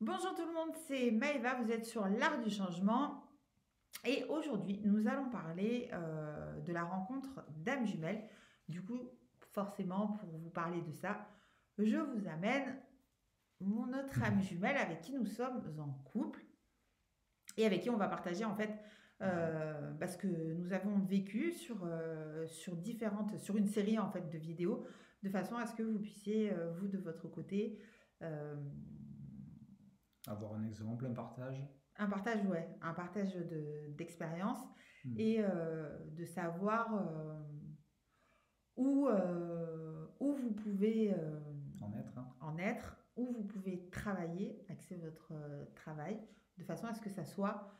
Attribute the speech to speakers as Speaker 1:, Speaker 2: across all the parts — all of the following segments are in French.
Speaker 1: Bonjour tout le monde, c'est Maëva, vous êtes sur l'art du changement et aujourd'hui nous allons parler de la rencontre d'âmes jumelles. Du coup, forcément, pour vous parler de ça, je vous amène mon autre âme jumelle avec qui nous sommes en couple et avec qui on va partager en fait ce que nous avons vécu sur une série en fait de vidéos, de façon à ce que vous puissiez, vous de votre côté, euh,
Speaker 2: Avoir un exemple, un partage.
Speaker 1: un partage, ouais, un partage d'expérience
Speaker 2: Hmm.
Speaker 1: et de savoir où vous pouvez
Speaker 2: En être, hein.
Speaker 1: en être, où vous pouvez travailler, axer votre travail, de façon à ce que ça soit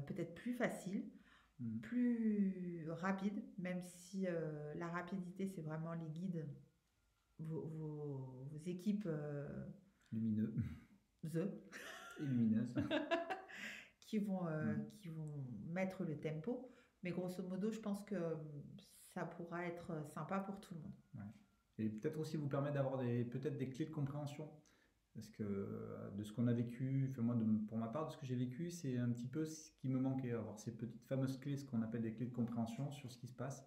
Speaker 1: peut-être plus facile,
Speaker 2: Hmm.
Speaker 1: plus rapide, même si la rapidité, c'est vraiment les guides, vos équipes
Speaker 2: Lumineux
Speaker 1: The,
Speaker 2: et lumineuse. Hmm.
Speaker 1: qui vont mettre le tempo. Mais grosso modo, je pense que ça pourra être sympa pour tout le monde.
Speaker 2: Ouais. Et peut-être aussi vous permettre d'avoir peut-être des clés de compréhension. Parce que de ce qu'on a vécu, enfin moi, pour ma part, de ce que j'ai vécu, c'est un petit peu ce qui me manquait, avoir ces petites fameuses clés, ce qu'on appelle des clés de compréhension sur ce qui se passe.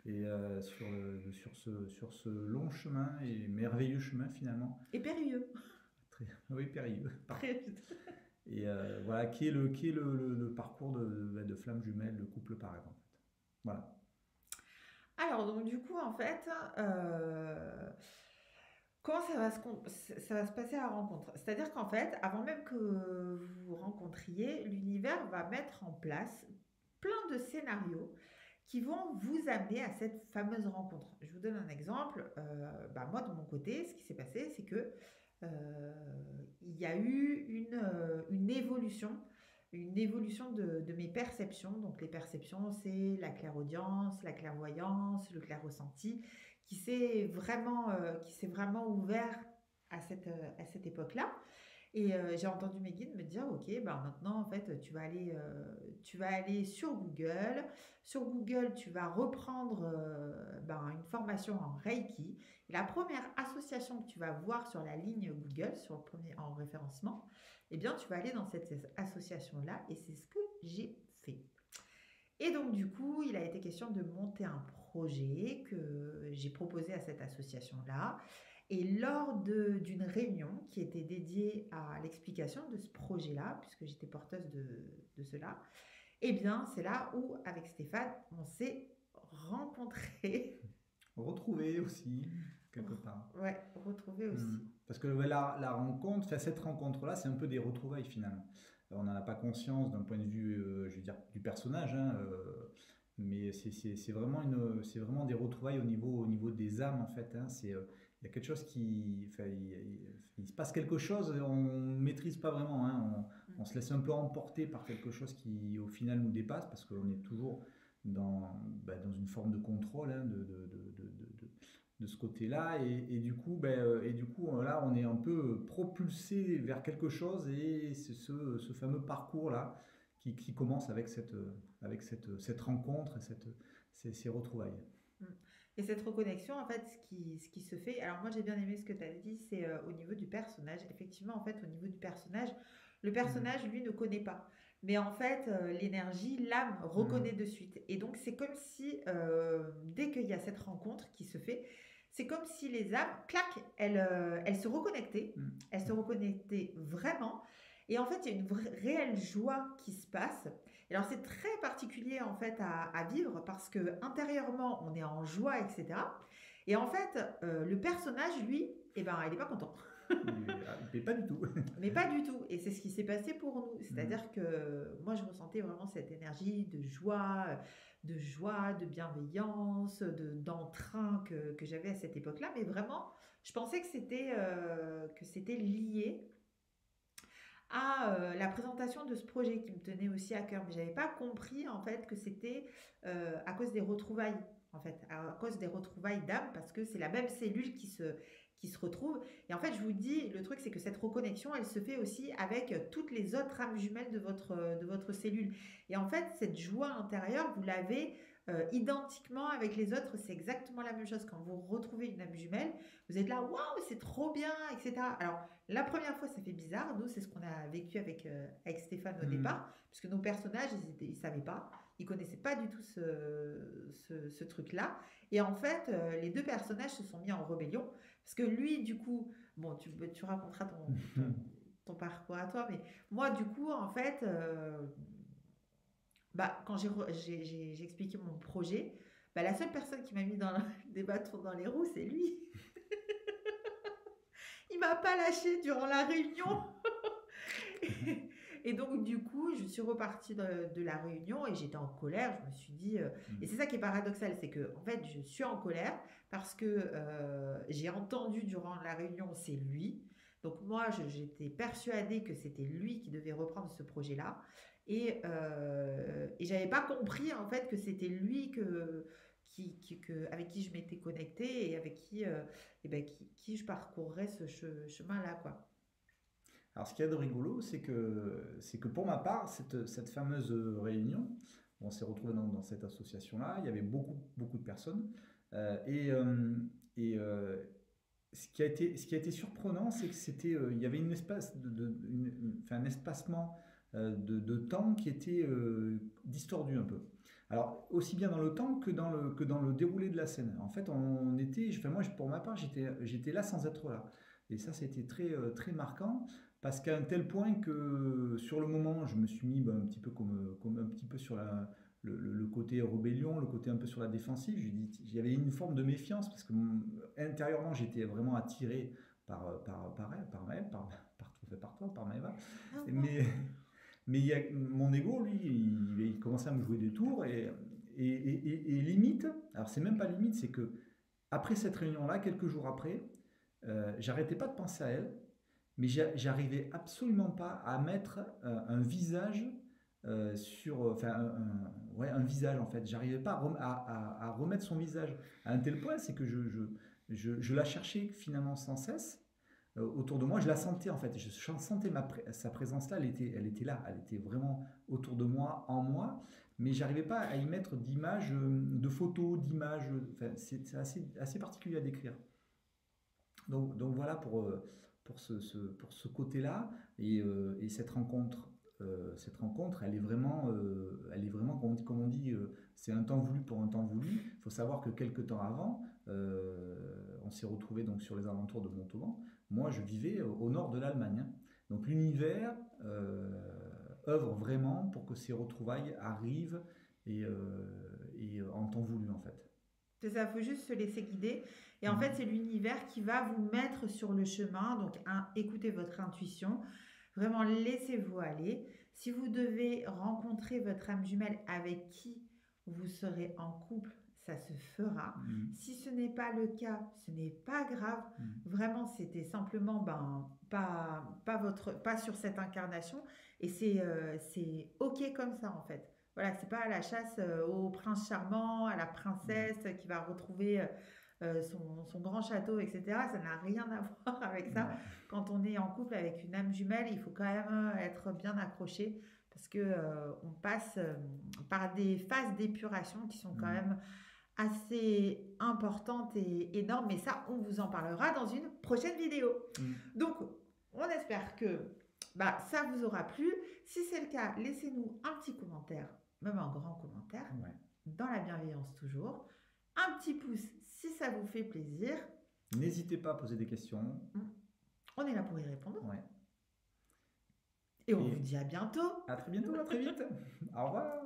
Speaker 2: Et sur ce long chemin et merveilleux chemin finalement,
Speaker 1: Et périlleux.
Speaker 2: très, oui, périlleux, pardon.
Speaker 1: Très...
Speaker 2: Et voilà, qui est le parcours de flammes jumelles, de couple pareil en fait. Voilà.
Speaker 1: Alors, donc du coup, en fait, euh, comment ça va se passer à la rencontre? C'est-à-dire qu'en fait, avant même que vous vous rencontriez, l'univers va mettre en place plein de scénarios qui vont vous amener à cette fameuse rencontre. Je vous donne un exemple. Moi, de mon côté, ce qui s'est passé, c'est que euh, il y a eu une évolution de mes perceptions. Donc, les perceptions, c'est la clairaudience, la clairvoyance, le clair-ressenti, qui s'est vraiment ouvert à cette époque-là. Et j'ai entendu mes guides me dire, ok, ben maintenant en fait tu vas aller sur Google. Sur Google, tu vas reprendre une formation en Reiki. Et la première association que tu vas voir sur la ligne Google, sur le premier en référencement, eh bien tu vas aller dans cette association-là. Et c'est ce que j'ai fait. Et donc du coup, il a été question de monter un projet que j'ai proposé à cette association-là. Et d'une réunion qui était dédiée à l'explication de ce projet-là, puisque j'étais porteuse de cela, eh bien, c'est là où, avec Stéphane, on s'est rencontrés.
Speaker 2: Retrouver aussi, quelque part.
Speaker 1: Ouais, retrouvés
Speaker 2: Hmm.
Speaker 1: aussi.
Speaker 2: Parce que ouais, la rencontre, enfin, cette rencontre-là, c'est un peu des retrouvailles finalement. On n'en a pas conscience d'un point de vue, je veux dire, du personnage, hein, mais c'est vraiment des retrouvailles au niveau des âmes en fait, hein. Il y a quelque chose qui, enfin, il se passe quelque chose, on ne maîtrise pas vraiment, hein. On se laisse un peu emporter par quelque chose qui au final nous dépasse parce qu'on est toujours dans une forme de contrôle, hein, de ce côté-là. Et du coup, là, on est un peu propulsé vers quelque chose et c'est ce fameux parcours-là qui commence cette rencontre et ces retrouvailles.
Speaker 1: Mm. Et cette reconnexion, en fait, ce qui se fait, alors moi j'ai bien aimé ce que tu as dit, c'est au niveau du personnage. Effectivement, en fait, au niveau du personnage, le
Speaker 2: Mm.
Speaker 1: personnage, lui, ne connaît pas. Mais en fait, l'énergie, l'âme reconnaît
Speaker 2: Mm.
Speaker 1: de suite. Et donc, c'est comme si, dès qu'il y a cette rencontre qui se fait, c'est comme si les âmes, clac, elles se reconnectaient. Elles se
Speaker 2: Mm.
Speaker 1: reconnectaient vraiment. Et en fait, il y a une réelle joie qui se passe. Et alors c'est très particulier en fait à vivre parce que intérieurement on est en joie, etc. Et en fait le personnage lui, eh ben il est pas content.
Speaker 2: Il paye pas du tout.
Speaker 1: Mais pas du tout. Et c'est ce qui s'est passé pour nous.
Speaker 2: Mm.
Speaker 1: C'est-à-dire que moi je ressentais vraiment cette énergie de joie, de bienveillance, d'entrain que j'avais à cette époque-là. Mais vraiment, je pensais que c'était lié à la présentation de ce projet qui me tenait aussi à cœur. Mais j'avais pas compris en fait que c'était à cause des retrouvailles. En fait, à cause des retrouvailles d'âme, parce que c'est la même cellule qui se retrouve. Et en fait, je vous dis, le truc, c'est que cette reconnexion, elle se fait aussi avec toutes les autres âmes jumelles de votre cellule. Et en fait, cette joie intérieure, vous l'avez identiquement avec les autres, c'est exactement la même chose. Quand vous retrouvez une âme jumelle, vous êtes là, waouh, c'est trop bien, etc. Alors, la première fois, ça fait bizarre. Nous, c'est ce qu'on a vécu avec Stéphane au
Speaker 2: Mhm.
Speaker 1: départ, parce que nos personnages, ils savaient pas, ils connaissaient pas du tout ce truc-là. Et en fait, les deux personnages se sont mis en rébellion, parce que lui, du coup, bon, tu raconteras ton parcours à toi, mais moi, du coup, en fait, bah, quand j'ai expliqué mon projet, bah, la seule personne qui m'a mis dans des bâtons dans les roues, c'est lui. Il m'a pas lâché durant la réunion. Et donc, du coup, je suis repartie de la réunion et j'étais en colère. Je me suis dit, et c'est ça qui est paradoxal, c'est que, en fait, je suis en colère parce que j'ai entendu durant la réunion, c'est lui. Donc, moi, j'étais persuadée que c'était lui qui devait reprendre ce projet-là. Et j'avais pas compris, en fait, que c'était lui avec qui je m'étais connectée et avec qui je parcourrais ce chemin-là, quoi.
Speaker 2: Alors, ce qu'il y a de rigolo, c'est que pour ma part, cette fameuse réunion, on s'est retrouvé dans cette association-là, il y avait beaucoup de personnes. Euh, et euh, et ce qui a été surprenant, c'est que il y avait une espace enfin, un espacement de temps qui était distordu un peu. Alors, aussi bien dans le temps que dans le déroulé de la scène. En fait, enfin, moi, pour ma part, j'étais là sans être là. Et ça, c'était très marquant parce qu'à un tel point que sur le moment, je me suis mis un petit peu comme un petit peu sur le côté rébellion, le côté un peu sur la défensive. Il y avait une forme de méfiance parce que intérieurement, j'étais vraiment attiré par toi, par Maëva.
Speaker 1: Ah, moi.
Speaker 2: Mais, mon ego, lui, il commençait à me jouer des tours et limite, alors c'est même pas limite, c'est que après cette réunion-là, quelques jours après, j'arrêtais pas de penser à elle, mais j'arrivais absolument pas à mettre un visage enfin, ouais, un visage en fait. J'arrivais pas à remettre son visage à un tel point, c'est que je la cherchais finalement sans cesse autour de moi. Je la sentais en fait, je sentais sa présence là, elle était là, elle était vraiment autour de moi, en moi, mais j'arrivais pas à y mettre d'images, de photos, d'images. Enfin, c'est assez particulier à décrire. Donc voilà pour ce côté-là et cette rencontre, elle est vraiment comme on dit, c'est un temps voulu pour un temps voulu. Il faut savoir que quelques temps avant, on s'est retrouvé donc sur les alentours de Montauban. Moi, je vivais au nord de l'Allemagne, hein. Donc l'univers œuvre vraiment pour que ces retrouvailles arrivent en temps voulu en fait.
Speaker 1: C'est ça, il faut juste se laisser guider. Et en fait,
Speaker 2: Mm.
Speaker 1: c'est l'univers qui va vous mettre sur le chemin. Donc, écoutez votre intuition. Vraiment, laissez-vous aller. Si vous devez rencontrer votre âme jumelle avec qui vous serez en couple, ça se fera.
Speaker 2: Mm.
Speaker 1: Si ce n'est pas le cas, ce n'est pas grave.
Speaker 2: Mm.
Speaker 1: Vraiment, c'était simplement pas sur cette incarnation. Et c'est OK comme ça, en fait. Voilà, c'est pas à la chasse au prince charmant, à la
Speaker 2: Mm.
Speaker 1: princesse qui va retrouver son grand château, etc. Ça n'a rien à voir avec ça.
Speaker 2: Non.
Speaker 1: Quand on est en couple avec une âme jumelle, il faut quand même être bien accroché parce que on passe par des phases d'épuration qui sont quand
Speaker 2: Mm.
Speaker 1: même assez importantes et énormes. Mais ça, on vous en parlera dans une prochaine vidéo.
Speaker 2: Mm.
Speaker 1: Donc, on espère que ça vous aura plu. Si c'est le cas, laissez-nous un petit commentaire, même un grand commentaire,
Speaker 2: Ouais.
Speaker 1: dans la bienveillance toujours. Un petit pouce si ça vous fait plaisir.
Speaker 2: N'hésitez pas à poser des questions.
Speaker 1: On est là pour y répondre.
Speaker 2: Ouais.
Speaker 1: Et on vous
Speaker 2: Et
Speaker 1: dit à bientôt.
Speaker 2: à très bientôt, à très vite. Au revoir.